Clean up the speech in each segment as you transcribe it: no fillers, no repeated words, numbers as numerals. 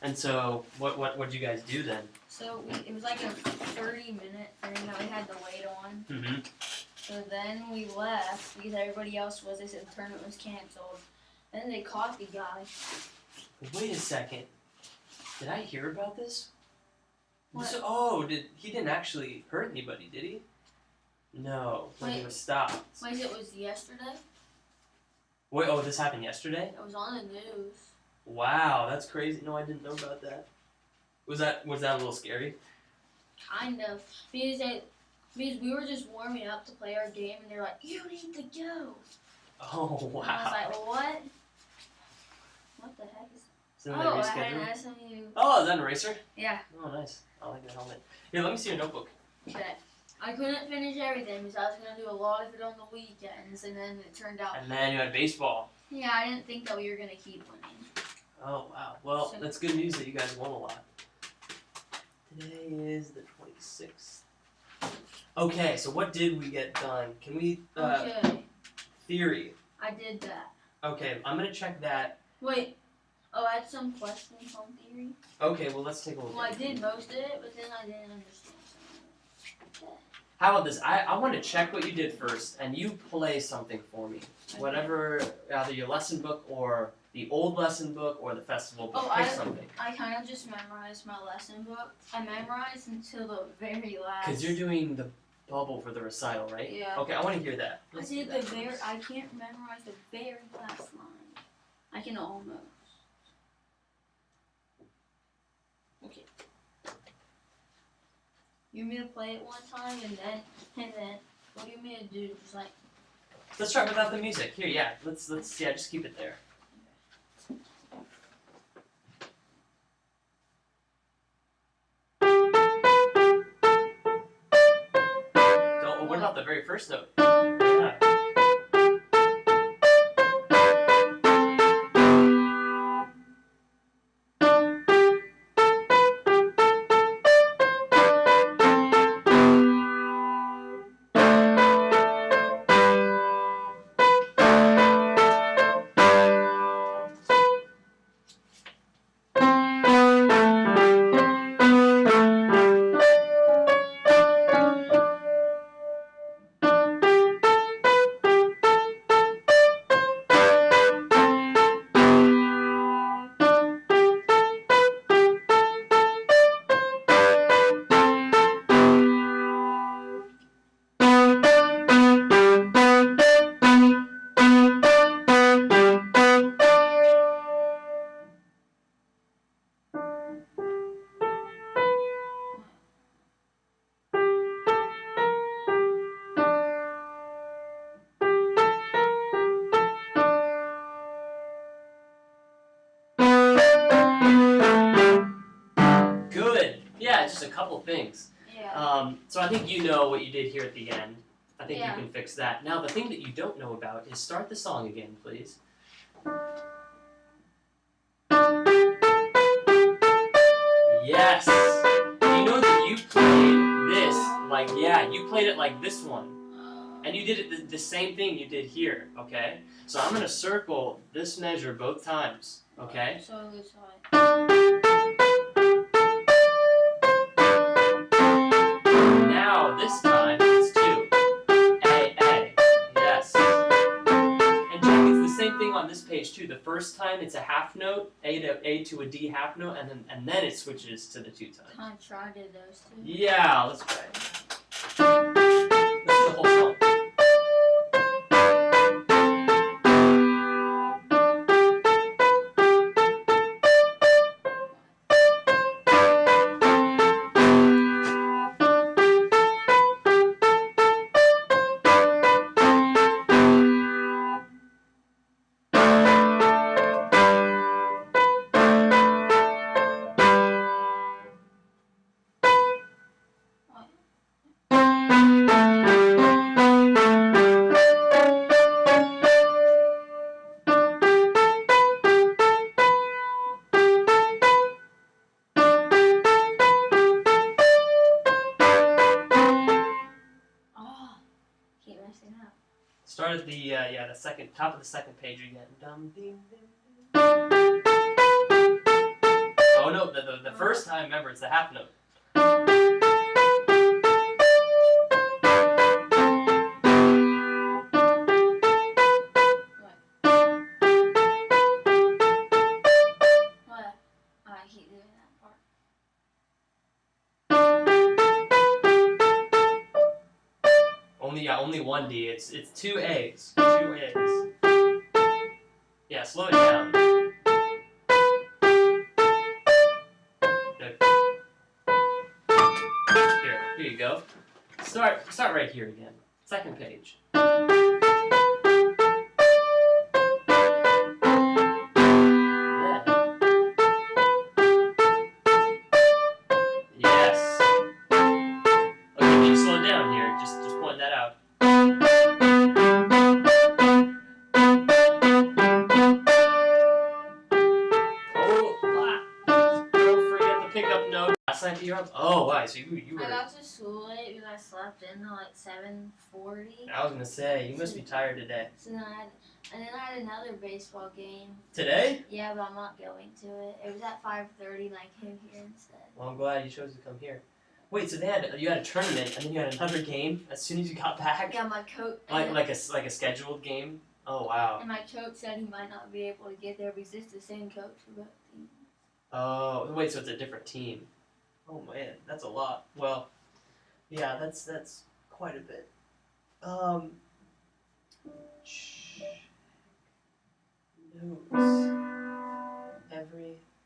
And so, what did you guys do then? So it was like a 30-minute thing that we had to wait on. Mm-hmm. So then we left because everybody else was. They said the tournament was canceled. And then they caught the guy. Wait a second. Did I hear about this? What? He didn't actually hurt anybody, did he? No, when he Wait. was stopped. Wait, it was yesterday? Wait, this happened yesterday? It was on the news. Wow, that's crazy. No, I didn't know about that. Was that a little scary? Kind of. Because we were just warming up to play our game, and they're like, "You need to go." Oh, wow. And I was like, "What? What the heck is?" So Oh, then they I had rescheduled? an SMU. Oh, is that an eraser? Yeah. Oh, nice. I like that helmet. Here, let me see your notebook. Okay. I couldn't finish everything because I was gonna do a lot of it on the weekends, and then it turned out. And then you had baseball. Yeah, I didn't think that we were gonna keep winning. Oh, wow. Well, that's good news that you guys won a lot. Today is the 26th. Okay, so what did we get done? Can we, Okay. theory. I did that. Okay, I'm going to check that. Wait. Oh, I had some questions on theory. Okay, well, let's take a look. Well, I did most of it, but then I didn't understand some of it. How about this? I want to check what you did first, and you play something for me. Okay. Whatever, either your lesson book or the old lesson book or the festival book. Oh, Pick something. I kind of just memorized my lesson book. I memorized until the very last. Because you're doing the bubble for the recital, right? Yeah. Okay, I want to hear that. I Let's did do that. I can't memorize the very last line. I can almost. Okay. You want me to play it one time and then what do you want me to do? Just like. Let's start without the music. Here, yeah. Let's just keep it there. What about the very first note? Yeah. Good. Yeah, just a couple things. Yeah. So I think you know what you did here at the end. I think Yeah. you can fix that. Now, the thing that you don't know about is start the song again, please. Yes! You know that you played this, you played it like this one. And you did it the same thing you did here, okay? So I'm going to circle this measure both times, okay? So it's like. Now, this time, it's 2. A. Yes. And Jack, it's the same thing on this page, too. The first time, it's a half note, A to a D half note, and then it switches to the 2 times. Kind of tried it those two. Yeah, let's try it. Let's do the whole song. Start at the top of the second page again. Dum, ding, ding, ding. Oh no, The first time, remember, it's the half note. What? I keep doing that part. Only one D. It's 2 A's. 2 A's. Yeah, slow it down. Good. Here you go. Start right here again. Second page. Yes. Okay, can you slow it down here? Just point that out. Don't forget the pickup note. Last night you're up. Oh, wow. So you were. I got to school late because I slept in till like 7:40. I was gonna say you must be tired today. So then I had another baseball game. Today? Yeah, but I'm not going to it. It was at 5:30 and I came here instead. Well, I'm glad you chose to come here. Wait, so you had a tournament and then you had another game as soon as you got back? Yeah, my coach. Like a scheduled game? Oh wow. And my coach said he might not be able to get there because it's the same coach for both teams. Oh wait, so it's a different team. Oh man, that's a lot. Well, yeah, that's quite a bit. Notes.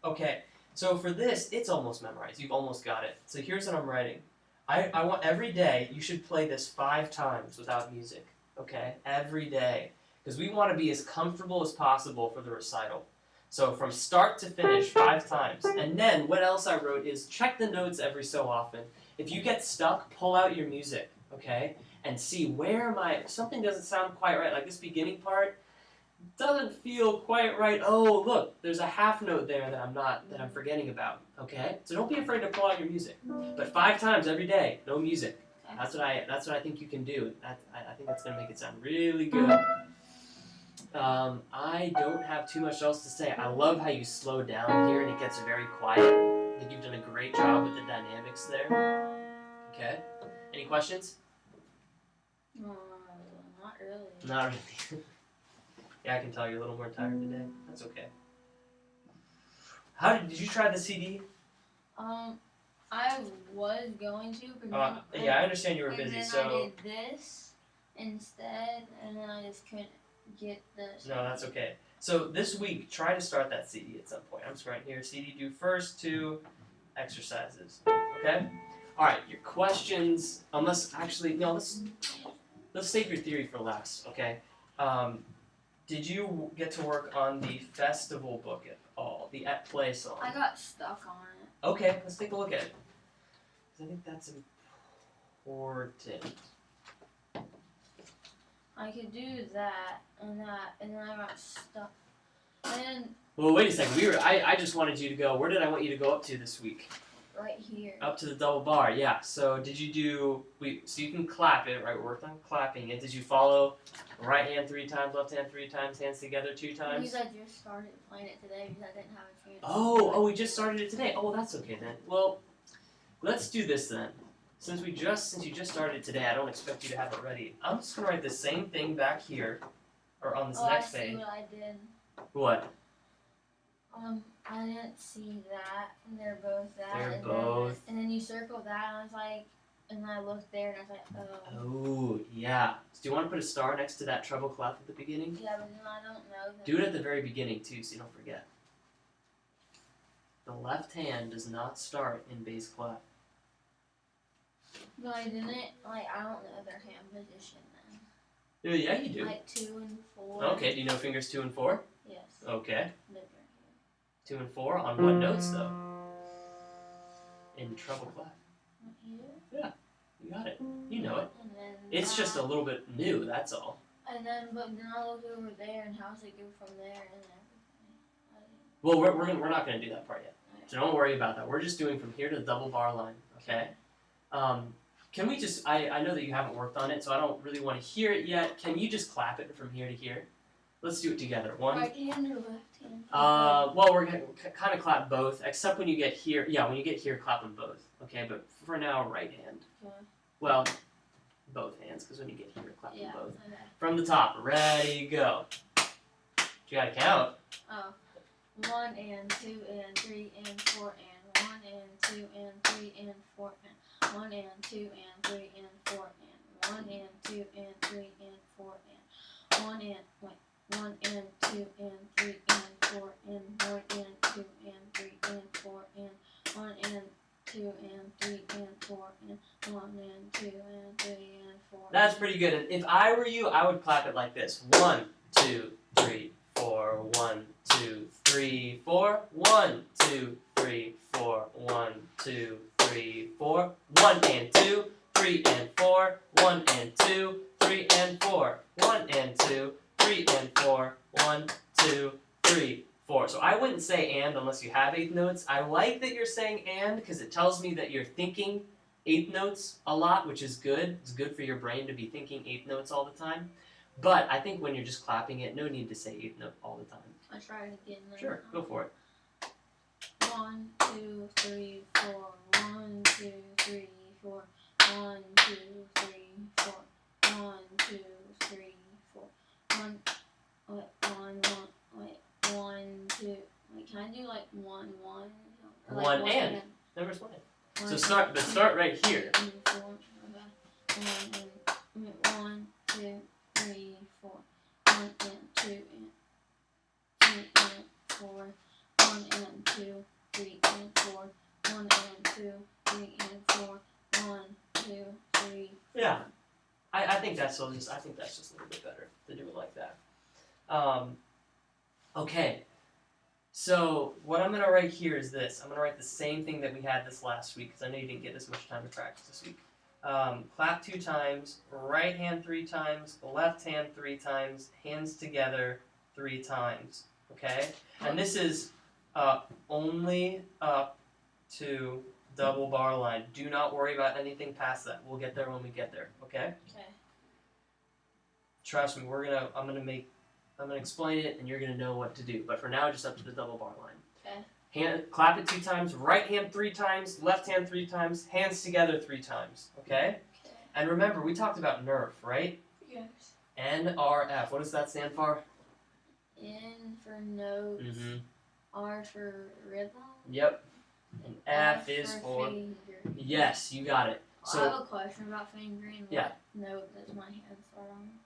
Okay. So for this, it's almost memorized. You've almost got it. So here's what I'm writing. I want every day you should play this 5 times without music. Okay? Every day. Because we want to be as comfortable as possible for the recital. So from start to finish, 5 times. And then what else I wrote is check the notes every so often. If you get stuck, pull out your music, okay? And see something doesn't sound quite right. Like this beginning part doesn't feel quite right. Oh, look, there's a half note there that I'm forgetting about, okay? So don't be afraid to pull out your music. But 5 times every day, no music. Okay. That's what I think you can do. I think that's going to make it sound really good. I don't have too much else to say. I love how you slow down here and it gets very quiet. I think you've done a great job with the dynamics there. Okay. Any questions? Not really. Not really. Yeah, I can tell you're a little more tired today. That's okay. Did you try the CD? I was going to, but yeah, I understand you were busy, then so. I did this instead, and then I just couldn't get this. No, that's okay. So this week, try to start that CD at some point. I'm just writing here. CD, do first 2 exercises. Okay? All right. Your questions. Let's save your theory for last. Okay. Did you get to work on the festival book at all? The At Play song? I got stuck on it. Okay, let's take a look at it. 'Cause I think that's important. I could do that, and then I got stuck. And Well, wait a second. I just wanted you to go. Where did I want you to go up to this week? right here. Up to the double bar, yeah. So did you do? So you can clap it, right? We worked on clapping it. Did you follow right hand 3 times, left hand 3 times, hands together 2 times? Because I just started playing it today because I didn't have a chance. Oh, we just started it today. Oh, well, that's okay then. Well, let's do this then. Since you just started it today, I don't expect you to have it ready. I'm just gonna write the same thing back here, or on this next I see page. what I did. What? I didn't see that, and they're both that. They're both. And then you circle that, and I was like, and I looked there, and I was like, oh. Oh, yeah. So do you want to put a star next to that treble clef at the beginning? Yeah, but then I don't know. Do it at the very beginning too, so you don't forget. The left hand does not start in bass clef. But I didn't, I don't know their hand position then. Yeah, you do. Like 2 and 4. Okay, do you know fingers 2 and 4? Yes. Okay. They're 2 and 4 on what notes though? In treble clef. right here. Yeah, you got it. You know it. And then It's just a little bit new, that's all. And then, but then I look over there, and how's it go from there and everything? Well, we're not going to do that part yet. So don't worry about that. We're just doing from here to the double bar line, okay? Can we just, I know that you haven't worked on it, so I don't really want to hear it yet. Can you just clap it from here to here? Let's do it together. One. Right hand or left hand? Well, we're gonna kind of clap both, except when you get here. Yeah, when you get here, clap them both. Okay, but for now, right hand. Okay. Well, both hands, because when you get here, clap them both. Okay. From the top, ready, go. You gotta count. 1 and 2 and 3 and 4 and 1 and 2 and 3 and 4 and 1 and 2 and 3 and 4 and 1 and 2 and 3 and 4 and 1 and 2 and 3 and 4 and 1 and 2 and 3 and 4 and 1 and 2 and 3 and 4 and 1 and 2 and 3 and 4. That's pretty good. And if I were you, I would clap it like this: 1, 2, 3, 4. 1, 2, 3, 4. 1, 2, 3, 4. 1, 2, 3, 4. 1 and 2, 3 and 4. 1 and 2, 3 and 4. 1 and 2, 3 and 4. 1, 2, 3, 4. So I wouldn't say and unless you have eighth notes. I like that you're saying and because it tells me that you're thinking eighth notes a lot, which is good. It's good for your brain to be thinking eighth notes all the time. But I think when you're just clapping it, no need to say eighth note all the time. I try it again. Sure, go for it. 1, 2, 3, 4. 1, 2, 3, 4. 1, 2, 3, 4. 1, 2, 3, 4. 1, wait, 1, 2. Wait, can I do like 1, 1? Or like 1 and. Numbers 1. So 1, start right here. 2, 4. Okay. 1, 2, 3, 4. 1 and 2 and 3 and 4. 1 and 2, 3 and 4. 1 and 2, 3 and 4. 1, 2, 3. Yeah. I think that's just a little bit better to do it like that. Okay. So what I'm gonna write here is this. I'm gonna write the same thing that we had this last week because I know you didn't get as much time to practice this week. Clap 2 times, right hand 3 times, left hand 3 times, hands together 3 times. Okay? And this is only up to double bar line. Do not worry about anything past that. We'll get there when we get there. Okay? Okay. Trust me, I'm gonna explain it and you're gonna know what to do. But for now, just up to the double bar line. Okay. Clap it 2 times, right hand 3 times, left hand 3 times, hands together 3 times. Okay? Okay. And remember, we talked about NRF, right? Yes. NRF. What does that stand for? N for notes. Mm-hmm. R for rhythm. Yep. And F is for. finger. Yes, you got it. I have a question about fingering. Yeah. What note does my hand start on?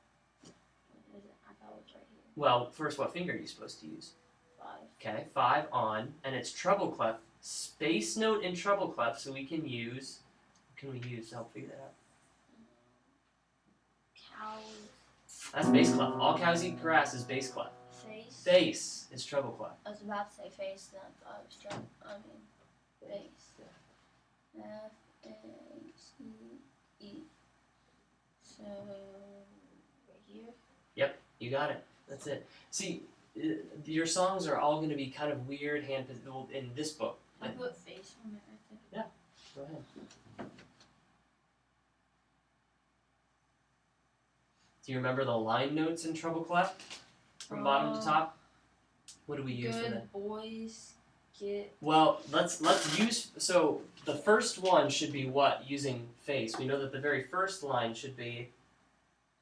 What is it? I thought it was right here. Well, first, what finger are you supposed to use? 5. Okay, 5 on, and it's treble clef. Space note in treble clef, so we can use. What can we use to help figure that out? Cows. That's bass clef. All cows eat grass is bass clef. Face. Face is treble clef. I was about to say face, then I thought it was trying. Face. F-A-C-E. So, right here? Yep, you got it. That's it. See, your songs are all going to be kind of weird in this book. I put face on it right there. Go ahead. Do you remember the line notes in treble clef? From bottom to top? What do we use for that? Good boys get. Well, let's use, so the first one should be what? Using face. We know that the very first line should be.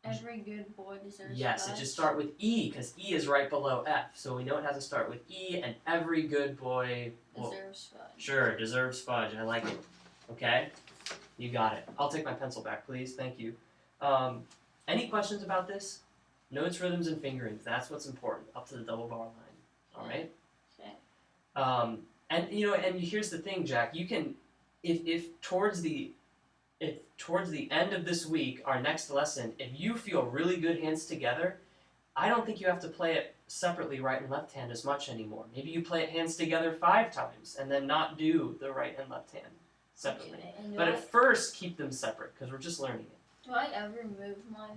Every good boy deserves. Yes, fudge. it just start with E because E is right below F. So we know it has to start with E, and every good boy Deserves fudge. Sure, deserves fudge. I like it. Okay, you got it. I'll take my pencil back, please. Thank you. Any questions about this? Notes, rhythms, and fingerings. That's what's important. Up to the double bar line. All right. Okay. And here's the thing, Jack. You can, if towards the end of this week, our next lesson, if you feel really good hands together, I don't think you have to play it separately, right and left hand, as much anymore. Maybe you play it hands together 5 times and then not do the right and left hand separately. Okay. And But at first, keep them separate because we're just learning it. do I ever move my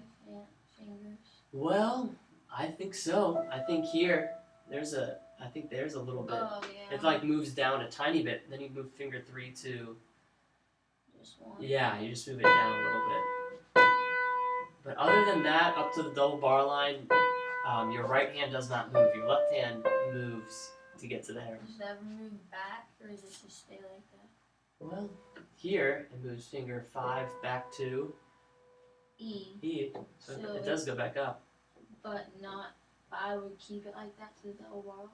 fingers? Well, I think so. I think here, there's a little bit. Oh yeah. It like moves down a tiny bit. Then you move finger 3 to. Just one. Yeah, you just move it down a little bit. But other than that, up to the double bar line, Your right hand does not move. Your left hand moves to get to there. Does that move back, or does it just stay like that? Well, here it moves finger 5 back to E. E. So it does go back up. But not. But I would keep it like that to the double bar line.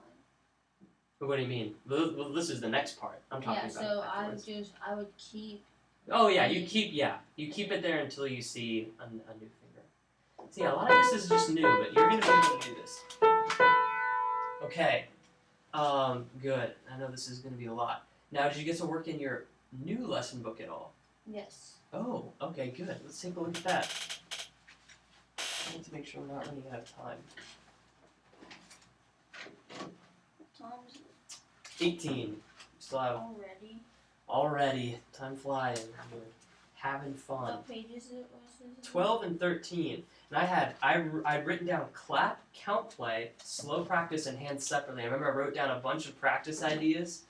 But what do you mean? Well, this is the next part. I'm talking Yeah. about. So afterwards. I would keep. Oh yeah, you keep it there until you see a new finger. See, a lot of this is just new, but you're gonna be able to do this. Okay. Good. I know this is gonna be a lot. Now, did you get to work in your new lesson book at all? Yes. Oh, okay, good. Let's take a look at that. I need to make sure we're not running out of time. Tom's 18. Still have already. time flying. We're having fun. What pages was it? 12 and 13. And I'd written down clap, count play, slow practice, and hands separately. I remember I wrote down a bunch of practice ideas.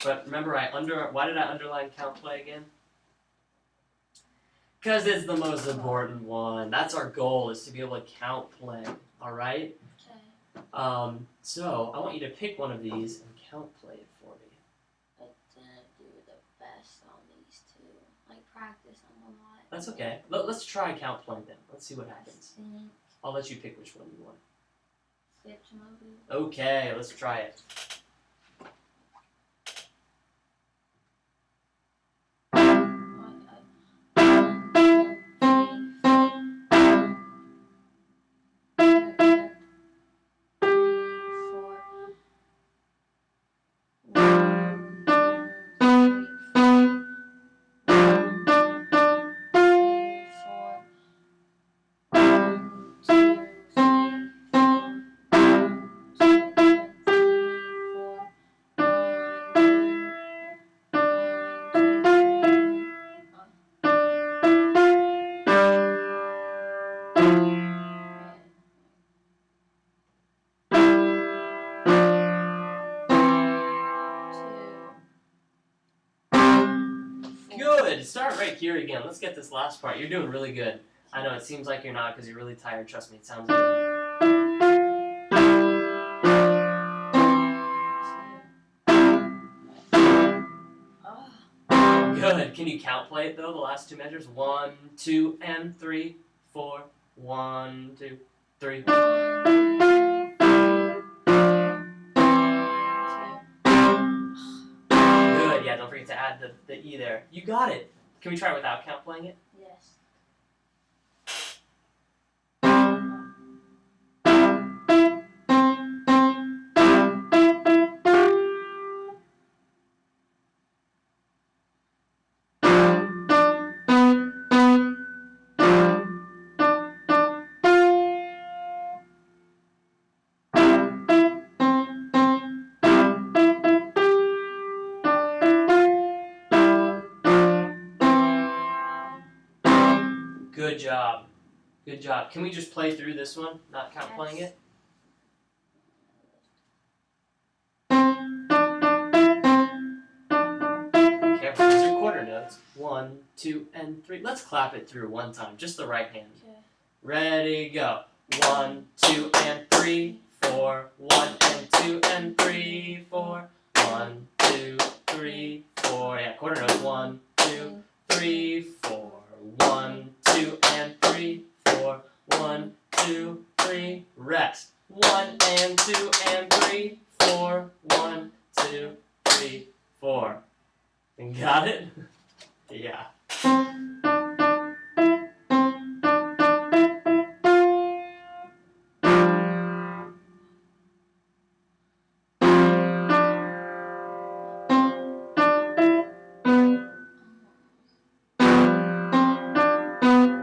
But remember, why did I underline count play again? Because it's the most important one. That's our goal, is to be able to count play. Alright? Okay. So, I want you to pick one of these and count play it for me. I didn't do the best on these two. Like practice on a lot. That's okay. Let's try count play then. Let's see what happens. I think I'll let you pick which one you want. Skips movie. Okay, let's try it. Good. Start right here again. Let's get this last part. You're doing really good. I know it seems like you're not because you're really tired. Trust me, it sounds good. Good. Can you count play it though? The last two measures. 1, 2, and 3, 4. 1, 2, 3. Good. Yeah. Don't forget to add the E there. You got it. Can we try it without count playing it? Yes. Good job. Good job. Can we just play through this one, not count playing it? Careful, these are quarter notes. 1, 2, and 3. Let's clap it through one time, just the right hand. Okay. Ready, go. 1, 2, and 3, 4. 1 and 2 and 3, 4. 1, 2, 3, 4. Yeah, quarter notes. 1, 2, 3, 4. 1, 2, and 3, 4. 1, 2, 3. Rest. 1 and 2 and 3, 4. 1, 2, 3, 4. Got it? Yeah.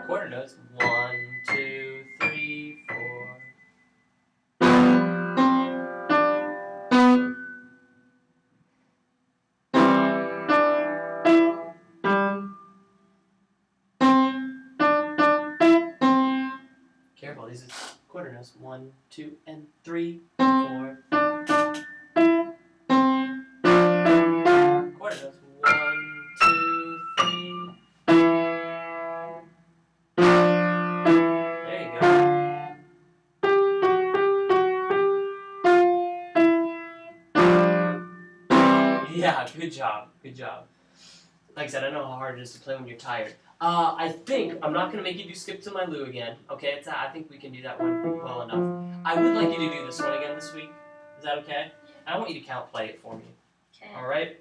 Quarter notes. 1, 2, 3, 4. Careful, these are quarter notes. 1, 2, and 3, 4. Quarter notes. 1, 2, 3. There you go. Yeah, good job. Good job. Like I said, I know how hard it is to play when you're tired. I think I'm not gonna make you do Skip to My Lou again. Okay, I think we can do that one well enough. I would like you to do this one again this week. Is that okay? I want you to count play it for me. Okay. All right.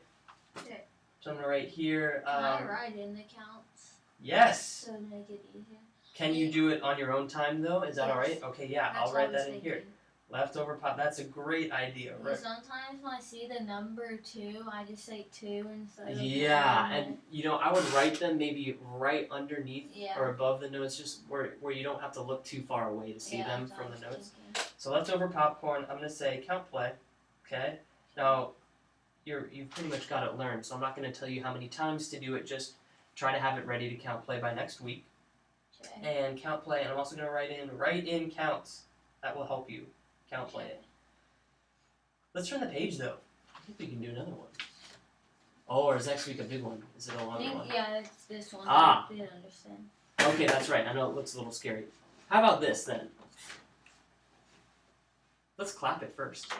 Okay. So I'm gonna write here. Can I write in the counts? Yes. So to make it easier. Can you do it on your own time though? Is that all right? Yes. Okay, yeah. That's I'll write what I was that in here. thinking. Leftover pop. That's a great idea. Right. Sometimes when I see the number 2, I just say 2 instead of Yeah, 1. and I would write them maybe right underneath Yeah. or above the notes, just where you don't have to look too far away to see them that's from what the I was notes. thinking. So leftover popcorn. I'm gonna say count play. Okay. Now, you've pretty much got it learned, so I'm not gonna tell you how many times to do it. Just try to have it ready to count play by next week. Okay. And count play, and I'm also gonna write in counts. That will help you count play it. Let's turn the page though. I think we can do another one. Oh, or is next week a big one? Is it a I longer think, one? yeah, it's this one. Ah. I didn't understand. Okay, that's right. I know it looks a little scary. How about this then? Let's clap it first.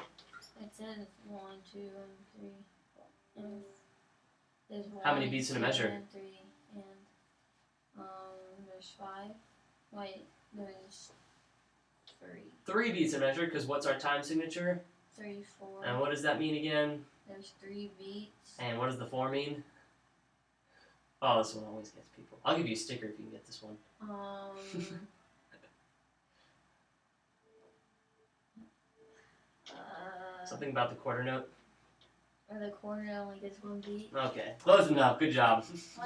It says 1, 2, and 3. And there's 1, How many beats in a 2, measure? And 3, and there's 5. Wait, there's 3. 3 beats a measure, because what's our time signature? 3, 4. And what does that mean again? There's 3 beats. And what does the 4 mean? Oh, this one always gets people. I'll give you a sticker if you can get this one. Something about the quarter note? Or the quarter note only gets 1 beat. Okay, close enough. Good job.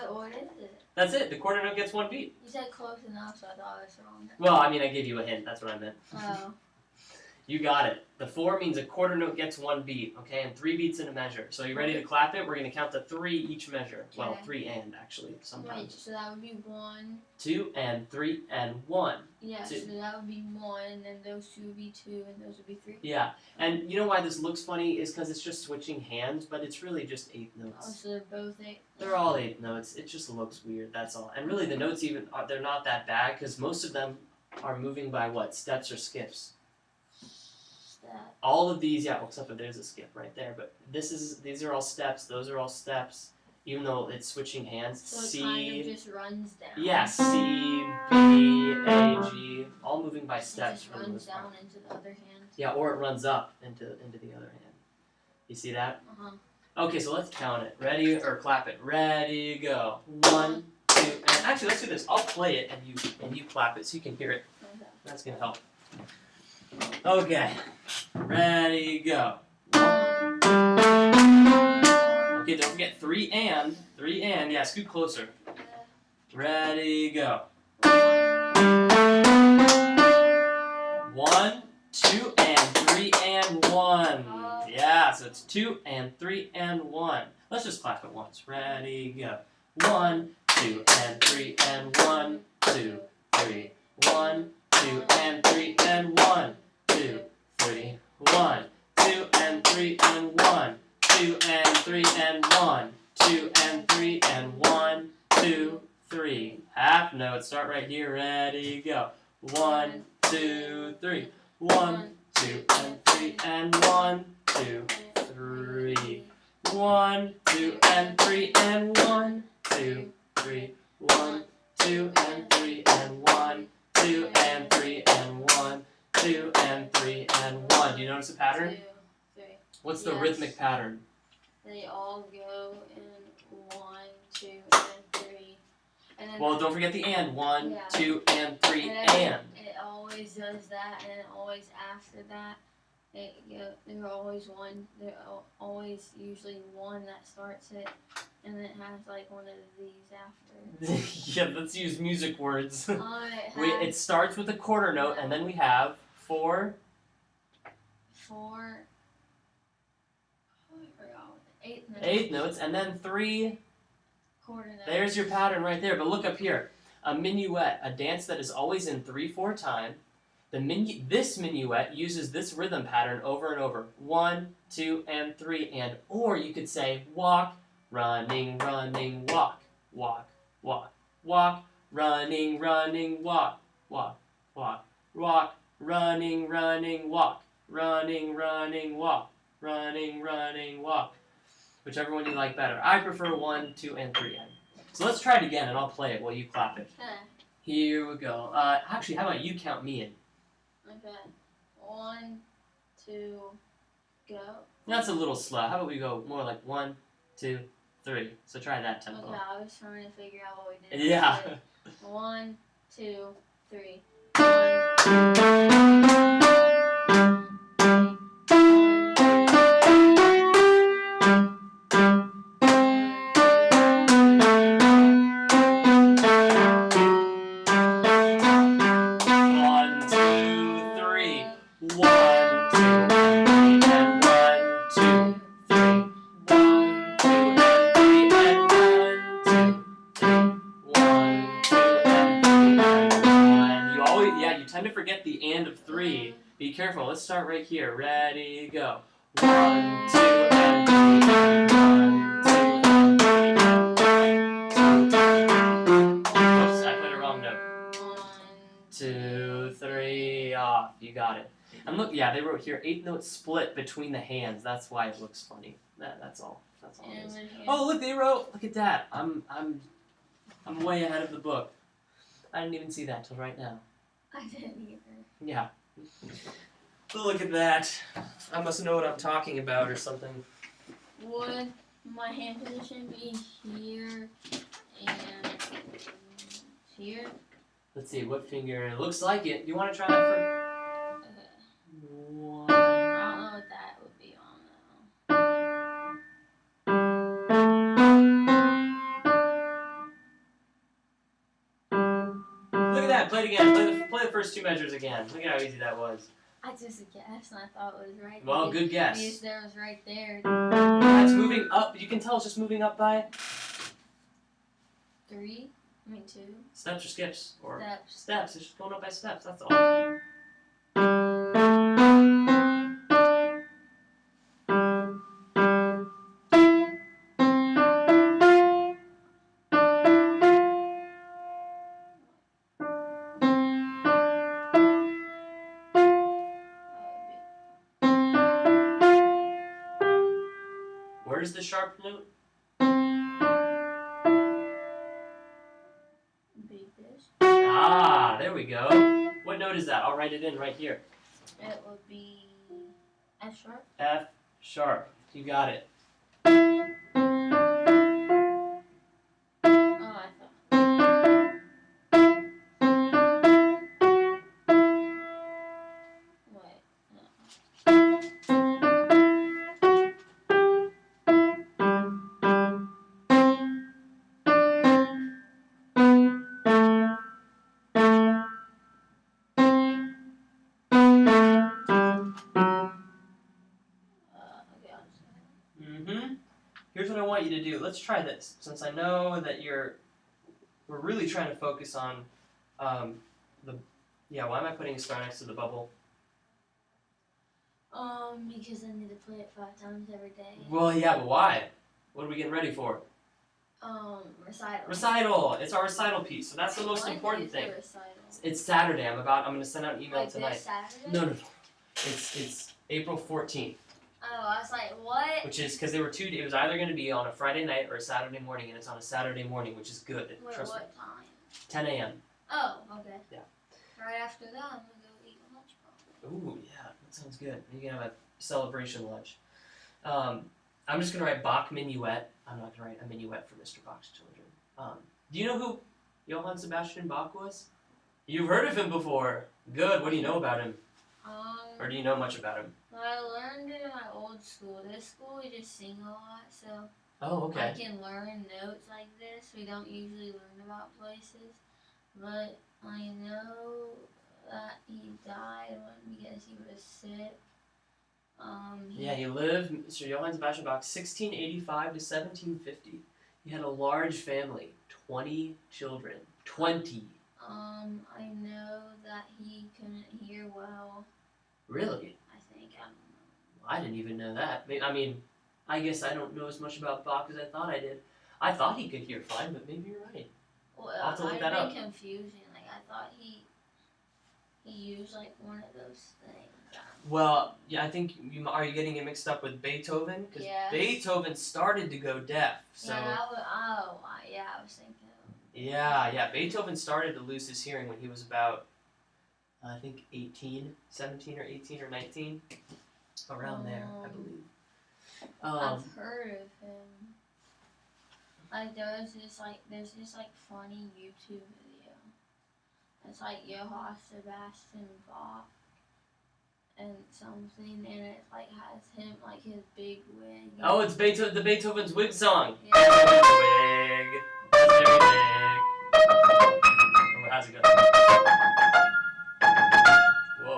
What is it? That's it. The quarter note gets 1 beat. You said close enough, so I thought I was wrong. Well, I mean, I gave you a hint. That's what I meant. Oh. You got it. The 4 means a quarter note gets 1 beat, okay? And 3 beats in a measure. So you ready to clap it? We're going to count to 3 each measure. Well, Okay. 3 and, actually, Wait, sometimes. so that would be 1. 2 and 3 and 1. Yeah, 2. so that would be 1, and then those 2 would be 2, and those would be 3. Yeah, and you know why this looks funny is because it's just switching hands, but it's really just 8 Oh, notes. so they're both 8. They're all 8 notes. It just looks weird, that's all. And really, the notes even, they're not that bad because most of them are moving by what? Steps or skips? That. All of these, yeah, except for there's a skip right there, but these are all steps, those are all steps, even though it's switching hands. So it C, kind of just runs down. yeah, C, B, A, G, all moving by steps It just for the runs most part. down into the other hand. Yeah, or it runs up into the other hand. You see that? Uh-huh. Okay, so let's count it. Ready, or clap it. Ready, go. 1, 2, and actually let's do this. I'll play it and you clap it so you can hear it. Okay. That's gonna help. Okay. Ready, go. Okay, don't forget 3 and. Yeah, scoot closer. Ready, go. 1, 2, and 3 and 1. Yeah, so it's 2 and 3 and 1. Let's just clap it once. Ready, go. 1, 2, and 3 and 1, 2, 3. 1, 2, and 3 and 1, 2, 3. 1, 2, and 3 and 1, 2 and 3 and 1, 2 and 3 and 1, 2, 3. Half notes. Start right here. Ready, go. 1, 2, 3. 1, 2, and 3 and 1, 2, 3. 1, 2, and 3 and 1, 2, 3. 1, 2, and 3 and 1, 2 and 3 and 1, 2 and 3 and 1. Do you notice the pattern? 2, 3. What's the Yes. rhythmic pattern? They all go in 1, 2, and 3. And then Well, don't forget the and. 1, Yeah. 2, and 3 and then and. it always does that, and then always after that, there's always one. There's always usually one that starts it, and then it has like one of these after. Yeah, let's use music words. It It starts with a quarter note, and then we have 4. 4. Oh, I forgot. 8 notes. 8 notes, and then 3. Quarter notes. There's your pattern right there. But look up here. A minuet, a dance that is always in 3/4 time. This minuet uses this rhythm pattern over and over. 1, 2, and 3, and. Or you could say walk, running, running, walk, walk, walk, walk, running, running, walk, walk, walk, walk, running, running, walk, running, running, walk, running, running, walk. Whichever one you like better. I prefer 1, 2, and 3. So let's try it again, and I'll play it while you clap it. Okay. Here we go. Actually, how about you count me in? Okay. 1, 2, go. That's a little slow. How about we go more like 1, 2, 3. So try that tempo. Okay, I was trying to figure out what we did. Yeah. 1, 2, 3. To forget the and of 3. Be careful. Let's start right here. Ready, go. 1, 2, and 3, and 1, 2, and 3, and 1, 2, 3. Oops, I played a wrong note. 1, 2, 3, off. You got it. And look, yeah, they wrote here 8 notes split between the hands. That's why it looks funny. That's all. That's all it is. Oh, look, they wrote. Look at that. I'm way ahead of the book. I didn't even see that till right now. I didn't either. Yeah. Look at that. I must know what I'm talking about or something. Would my hand position be here and here? Let's see, what finger? It looks like it. You want to try that for? One. I don't know what that would be on though. Look at that. Play it again. Play the first 2 measures again. Look at how easy that was. I just guessed and I thought it was right. Well, good guess. Because there was right there. It's moving up. You can tell it's just moving up by 3. I mean 2. steps or skips or Steps. steps. It's just going up by steps. That's all. Where's the sharp note? Be this. Ah, there we go. What note is that? I'll write it in right here. It would be F sharp. F sharp. You got it. Oh, I thought. Wait. No. Okay, I'll just Here's what I want you to do. Let's try this. Since I know that we're really trying to focus on why am I putting a star next to the bubble? Because I need to play it 5 times every day. Well, yeah, but why? What are we getting ready for? Recital. Recital. It's our recital piece, so that's the most When important is the thing. recital? It's Saturday. I'm going to send out an email Like tonight. this Saturday? No. It's April 14th, Oh, I was like, what? which is because there were 2 days. It was either going to be on a Friday night or a Saturday morning, and it's on a Saturday morning, which is good. Wait, Trust me. what time? 10 a.m. Oh, okay. Yeah. Right after that, I'm gonna go eat lunch. Probably. Ooh, yeah, that sounds good. You can have a celebration lunch. I'm just gonna write Bach minuet. I'm not gonna write a minuet for Mr. Bach's children. Do you know who Johann Sebastian Bach was? You've heard of him before. Good. What do you know about him? Or do you know much about him? I learned it in my old school. This school we just sing a lot, so Oh, okay. I can learn notes like this. We don't usually learn about places, but I know that he died because he was sick. Yeah, he lived, Mr. Johann Sebastian Bach, 1685 to 1750. He had a large family, 20 children. 20. I know that he couldn't hear well. Really? I think, I don't know. I didn't even know that. I mean, I guess I don't know as much about Bach as I thought I did. I thought he could hear fine, but maybe you're right. Well, I'll have to look that might up. be confusing. Like I thought he used like one of those things. Well, yeah, I think are you getting it mixed up with Beethoven? Because Yes. Beethoven started to go deaf. So Yeah, I was thinking. yeah. Beethoven started to lose his hearing when he was about, I think 17 or 18 or 19, around there, I believe. I've heard of him. Like there's this funny YouTube video. It's like Johann Sebastian Bach and something, and it like has him like his big wig. Oh, it's the Beethoven's Wig song. Yeah. Wig. That's very big. Oh, how's it go? Whoa.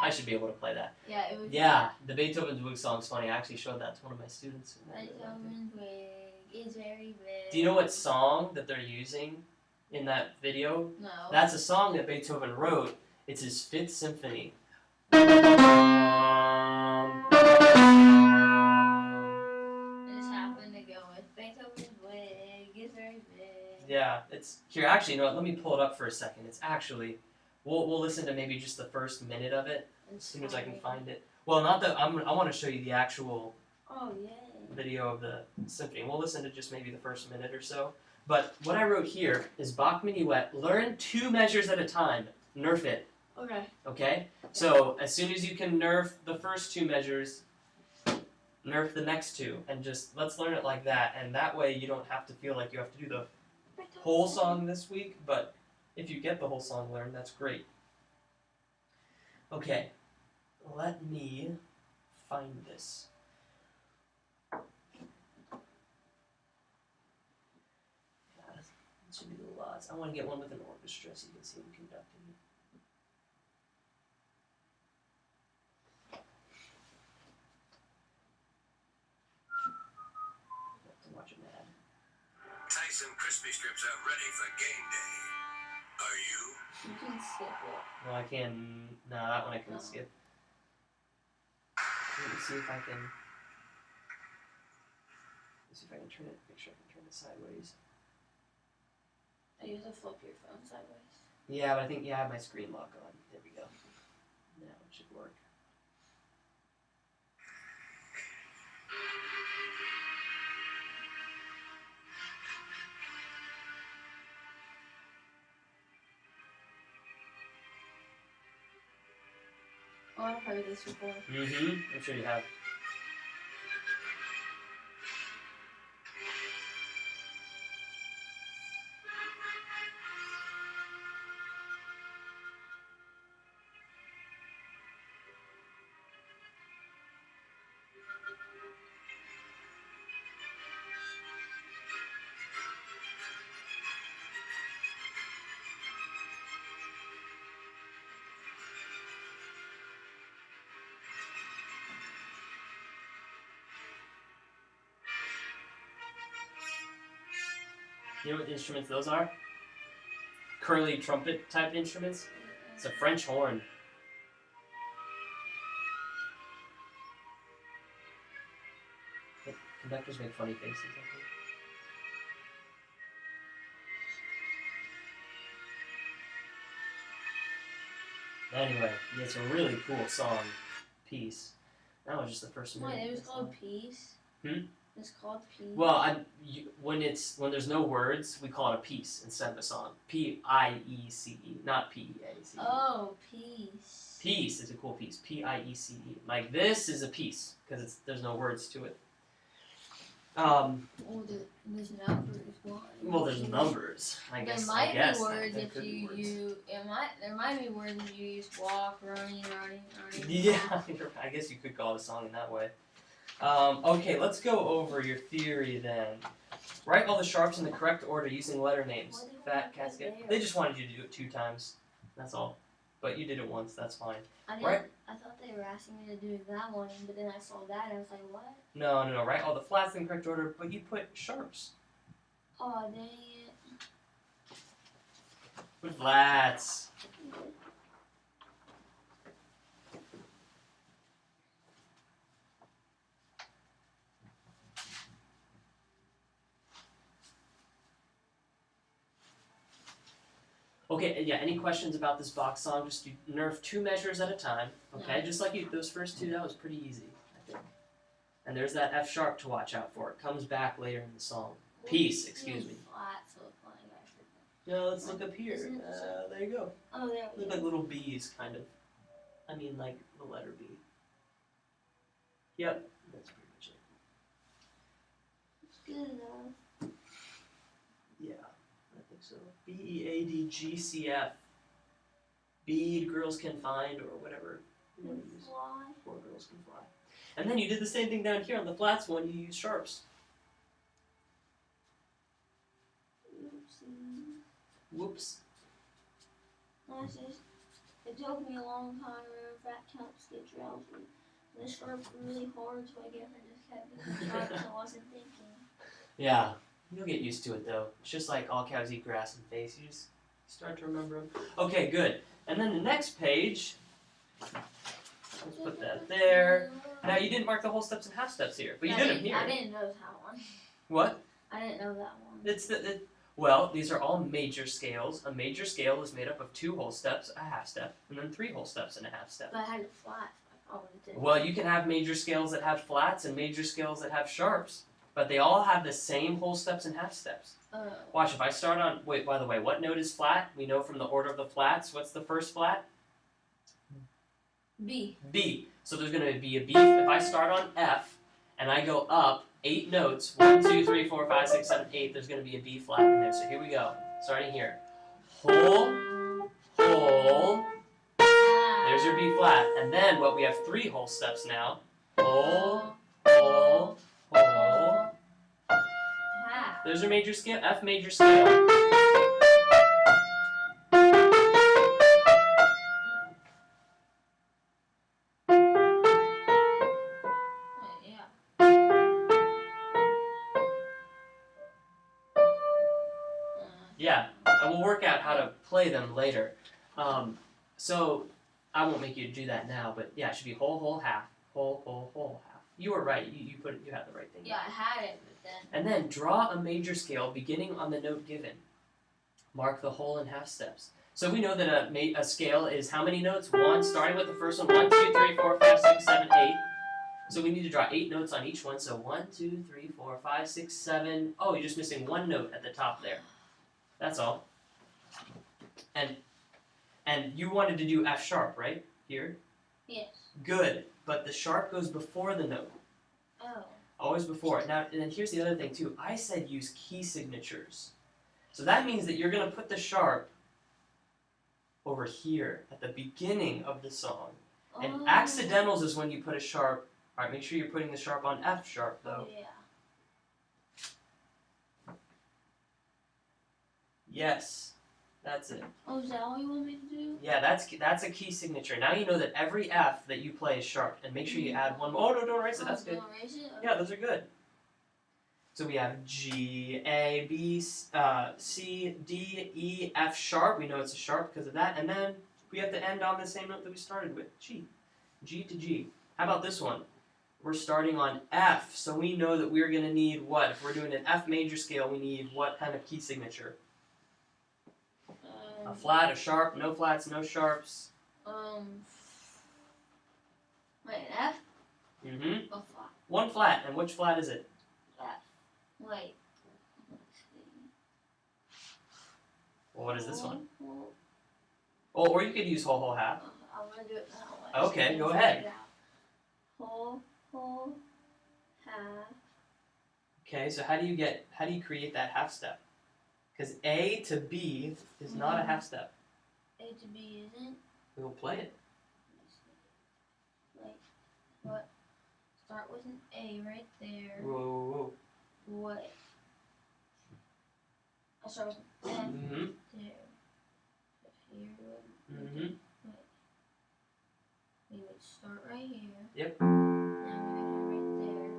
I should be able to play that. Yeah, it was. Yeah, the Beethoven's Wig song's funny. I actually showed that to one of my students. Beethoven's wig is very big. Do you know what song that they're using in that video? No. That's a song that Beethoven wrote. It's his Fifth Symphony. I just happened to go with Beethoven's wig is very big. Yeah, it's here. Actually, you know what? Let me pull it up for a second. It's actually, we'll listen to maybe just the first minute of it as soon as I can find it. Well, not that I want to show you the actual video of the symphony. We'll listen to just maybe the first minute or so. But what I wrote here is Bach Minuet. Learn 2 measures at a time. Nerf it. Okay. Okay? So as soon as you can nerf the first 2 measures, nerf the next 2, and just let's learn it like that. And that way you don't have to feel like you have to do the whole song this week. But if you get the whole song learned, that's great. Okay, let me find this. It should be lots. I want to get one with an orchestra so you can see him conducting it. I have to watch an ad. Tyson Crispy Strips are ready for game day. Are you? You can skip it. No, I can. No, that one I can skip. Let me see if I can. Let's see if I can turn it. Make sure I can turn it sideways. You have to flip your phone sideways. Yeah, but I think I have my screen lock on. There we go. Now it should work. Oh, I've heard this before. I'm sure you have. You know what instruments those are? Curly trumpet type instruments. It's a French horn. Conductors make funny faces, I think. Anyway, it's a really cool song piece. That was just the first minute. Wait, it was called Peace? It's called Peace? Well, when there's no words, we call it a piece instead of a song. P-I-E-C-E, not P-E-A-C-E. Oh, Peace. Piece is a cool piece. P-I-E-C-E. Like this is a piece because there's no words to it. There's numbers. Well, there's numbers. I guess. There might be words if you use. There might be words if you use walk, running. Yeah, I guess you could call it a song in that way. Okay, let's go over your theory then. Write all the sharps in the correct order using letter names. Fat, casket. They just wanted you to do it 2 times. That's all. But you did it once. That's fine. I thought they were asking me to do that one, but then I saw that and I was like, what? No. Write all the flats in the correct order, but you put sharps. Oh, dang it. Put flats. Okay, yeah, any questions about this Bach song? Just you nerve 2 measures at a time, okay? No. Just like those first 2, that was pretty easy, I think. And there's that F sharp to watch out for. It comes back later in the song. Peace, excuse me. Flats look like I said that. No, let's look up here. Isn't it so? There you go. Oh, there we Look go. like little B's, kind of. I mean, like the letter B. Yep, that's pretty much it. It's good enough. Yeah, I think so. BEADGCF. Bead girls can find, or whatever you want to use. Fly. Or girls can fly. And then you did the same thing down here on the flats one. You used sharps. Oopsie. Whoops. That's just, it took me a long time to remember fat counts to get drowsy. This sharp's really hard, so I guess I just kept doing sharp, so I wasn't thinking. Yeah, you'll get used to it though. It's just like all cows eat grass and face. You just start to remember them. Okay, good. And then the next page. Let's put that there. Now you didn't mark the whole steps and half steps here, but you did them here. I didn't know that one. What? I didn't know that one. It's well, these are all major scales. A major scale is made up of 2 whole steps, a half step, and then 3 whole steps and a half step. But I had it flat. I probably did. Well, you can have major scales that have flats and major scales that have sharps, but they all have the same whole steps and half steps. Watch, if I start on, wait, by the way, what note is flat? We know from the order of the flats. What's the first flat? B. B. So there's going to be a B. If I start on F and I go up 8 notes, 1, 2, 3, 4, 5, 6, 7, 8, there's going to be a B flat in there. So here we go. Starting here. Whole, whole. There's your B flat. And then what we have 3 whole steps now. Whole, whole, whole. Half. There's your major scale, F major scale. Yeah, and we'll work out how to play them later. So I won't make you do that now, but yeah, it should be whole, whole, half, whole, whole, whole, half. You were right. You put it. You had the right thing. Yeah, I had it, but then. And then draw a major scale beginning on the note given. Mark the whole and half steps. So we know that a scale is how many notes? 1, starting with the first one. 1, 2, 3, 4, 5, 6, 7, 8. So we need to draw 8 notes on each one. So 1, 2, 3, 4, 5, 6, 7. Oh, you're just missing 1 note at the top there. That's all. And you wanted to do F sharp, right? Here? Yes. Good. But the sharp goes before the note. Oh. Always before it. Now, and then here's the other thing too. I said use key signatures. So that means that you're going to put the sharp over here at the beginning of the song. And Oh. accidentals is when you put a sharp. All right, make sure you're putting the sharp on F sharp though. Oh, yeah. Yes. That's it. Oh, is that all you want me to do? Yeah, that's a key signature. Now you know that every F that you play is sharp, and make sure you add one more. Oh, no, don't erase it. That's good. Don't erase it? Yeah, those are good. So we have G, A, B, C, D, E, F sharp. We know it's a sharp because of that. And then we have to end on the same note that we started with, G. G to G. How about this one? We're starting on F, so we know that we're going to need what? If we're doing an F major scale, we need what kind of key signature? A flat, a sharp, no flats, no sharps. Wait, an F? Mm-hmm. A flat. One flat, and which flat is it? F. Wait. Let's see. Well, what is this one? Whole, Oh, or you could use whole, whole, half. I'm gonna do it that way. Okay, So go you ahead. figure it out. Whole, half. Okay, so how do you create that half step? Because A to B is not a half step. A to B isn't. We will play it. Wait, what? Start with an A right there. Whoa, whoa, Wait. I start with an F whoa. Mm-hmm. there. Put here. Mm-hmm. We would start right here. Yep. Then we would go right there.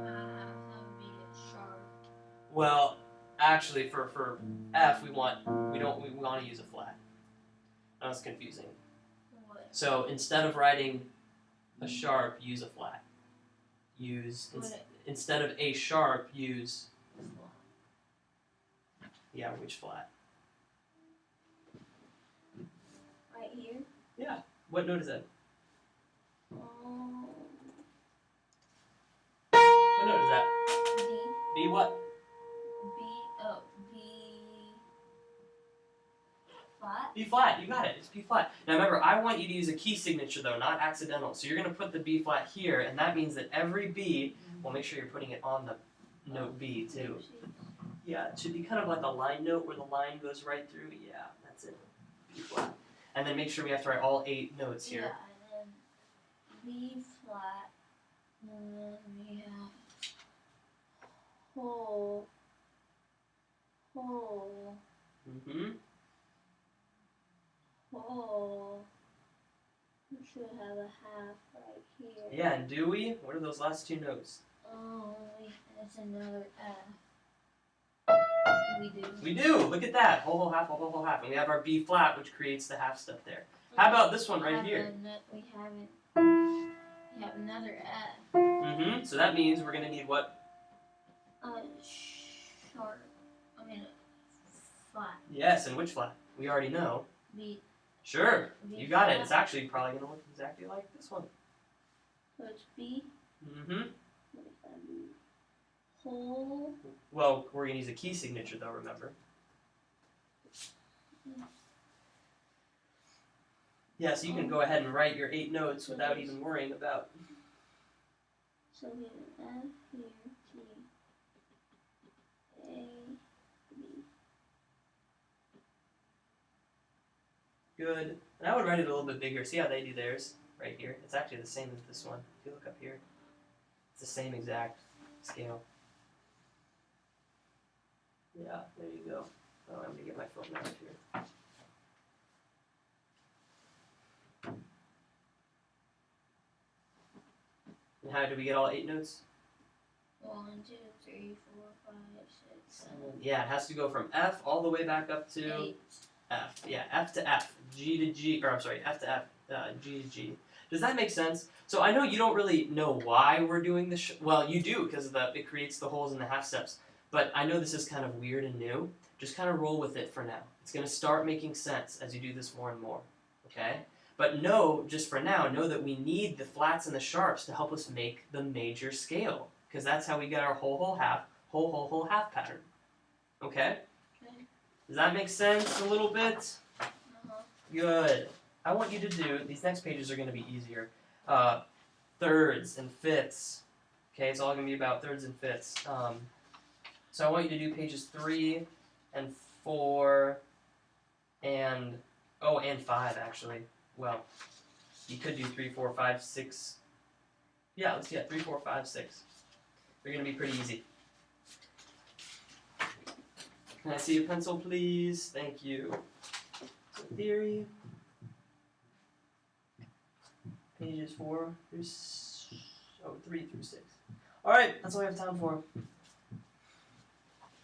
That would be a sharp. Well, actually, for F, we want to use a flat. That was confusing. What? So instead of writing a sharp, use a flat. Instead of a sharp, use Yeah, which flat? Right here. Yeah. What note is that? What note is that? D. B what? B flat. B flat, you got it. It's B flat. Now remember, I want you to use a key signature though, not accidental. So you're going to put the B flat here, and that means that every B, well, make sure you're putting it on the note B too. Yeah, it should be kind of like a line note where the line goes right through. Yeah, that's it. B flat. And then make sure we have to write all 8 notes here. Yeah, and then B flat, and then we have whole. Mm-hmm. We should have a half right here. Yeah, and do we? What are those last 2 notes? It's another F. We do. We do! Look at that! Whole half, whole half. And we have our B flat, which creates the half step there. How about this one right here? We have another F. Mm-hmm. So that means we're going to need what? Short. Flat. Yes, and which flat? We already know. B. Sure, B you got it. flat. It's actually probably going to look exactly like this one. So it's B. Mm-hmm. What is that mean? Whole. Well, we're going to use a key signature though, remember? Yeah, so you can go ahead and write your 8 notes without even worrying about. So we have an F here, G, A, B. Good. And I would write it a little bit bigger. See how they do theirs right here? It's actually the same as this one. If you look up here, it's the same exact scale. Yeah, there you go. Oh, I'm going to get my phone out here. And how do we get all 8 notes? 1, 2, 3, 4, 5, 6, 7, Yeah, it has to go from F all the way back up to 8. F. Yeah, F to F, G to G, or I'm sorry, F to F, G to G. Does that make sense? So I know you don't really know why we're doing this. Well, you do because it creates the holes in the half steps. But I know this is kind of weird and new. Just kind of roll with it for now. It's going to start making sense as you do this more and more. Okay? But know, just for now, know that we need the flats and the sharps to help us make the major scale. Because that's how we get our whole half pattern. Okay? Okay. Does that make sense a little bit? Uh-huh. Good. I want you to do, these next pages are going to be easier, thirds and fifths. Okay, it's all going to be about thirds and fifths. So I want you to do pages 3 and 4 and 5 actually. Well, you could do 3, 4, 5, 6. Yeah, let's get 3, 4, 5, 6. They're going to be pretty easy. Can I see your pencil, please? Thank you. So theory. Pages 3 through 6. All right, that's all we have time for.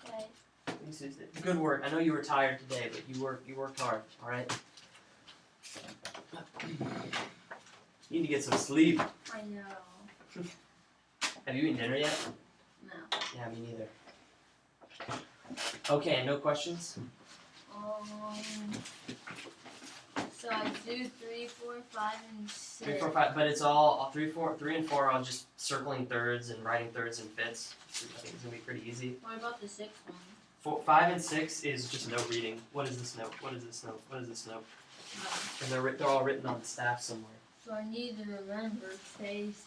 Okay. Good work. I know you were tired today, but you worked hard. All right. You need to get some sleep. I know. Have you eaten dinner yet? No. Yeah, me neither. Okay, no questions? So I do 3, 4, 5, and 6. 3, 4, 5, but it's all 3, and 4 are just circling thirds and writing thirds and fifths. So I think it's gonna be pretty easy. What about the 6th one? 4, 5, and 6 is just note reading. What is this note? What is this note? What is this note? No. And they're all written on the staff somewhere. So I need to remember faces.